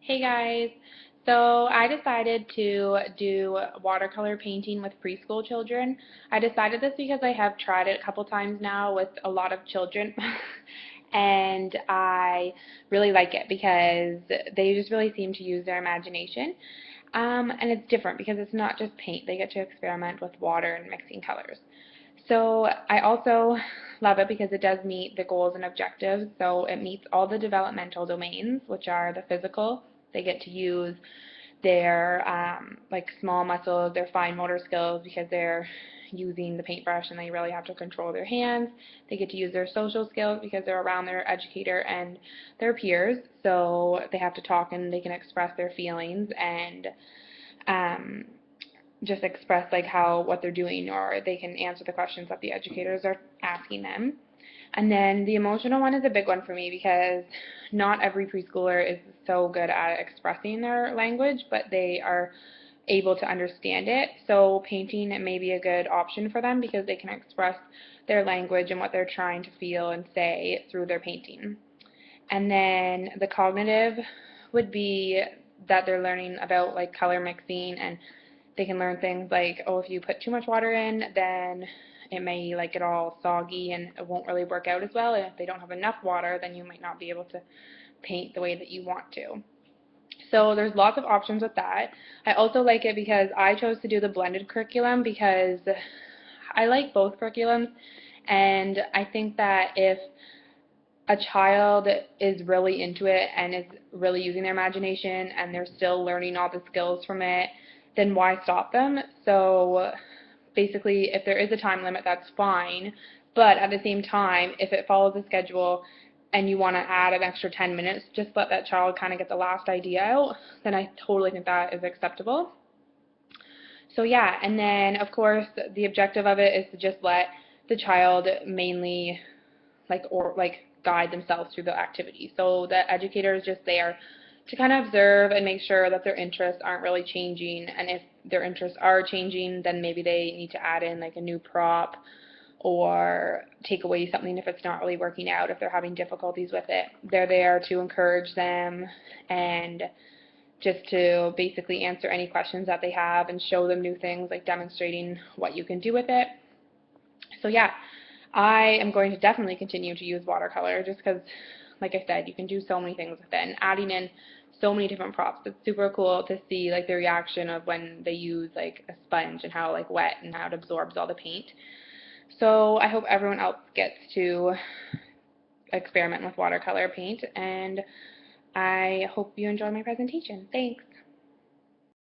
Hey guys, so I decided to do watercolor painting with preschool children. I decided this because I have tried it a couple times now with a lot of children and I really like it because they just really seem to use their imagination. And it's different because it's not just paint. They get to experiment with water and mixing colors. So I also love it because it does meet the goals and objectives. So it meets all the developmental domains, which are the physical. They get to use their like small muscles, their fine motor skills because they're using the paintbrush and they really have to control their hands. They get to use their social skills because they're around their educator and their peers, so they have to talk and they can express their feelings and um, just express like what they're doing, or they can answer the questions that the educators are asking them. And then the emotional one is a big one for me because not every preschooler is so good at expressing their language, but they are able to understand it. So painting may be a good option for them because they can express their language and what they're trying to feel and say through their painting. And then the cognitive would be that they're learning about like color mixing, and they can learn things like, oh, if you put too much water in, then it may like get all soggy and it won't really work out as well. And if they don't have enough water, then you might not be able to paint the way that you want to. So there's lots of options with that. I also like it because I chose to do the blended curriculum because I like both curriculums, and I think that if a child is really into it and is really using their imagination and they're still learning all the skills from it, then why stop them? So basically, if there is a time limit, that's fine. But at the same time, if it follows a schedule and you want to add an extra 10 minutes, just let that child kind of get the last idea out, then I totally think that is acceptable. So yeah, and then of course the objective of it is to just let the child mainly like guide themselves through the activity. So the educator is just there to kind of observe and make sure that their interests aren't really changing, and if their interests are changing, then maybe they need to add in like a new prop or take away something if it's not really working out, if they're having difficulties with it. They're there to encourage them and just to basically answer any questions that they have and show them new things, like demonstrating what you can do with it. So yeah, I am going to definitely continue to use watercolor just because, like I said, you can do so many things with it, and adding in so many different props. It's super cool to see like the reaction of when they use like a sponge and how like wet and how it absorbs all the paint. So I hope everyone else gets to experiment with watercolor paint, and I hope you enjoy my presentation. Thanks.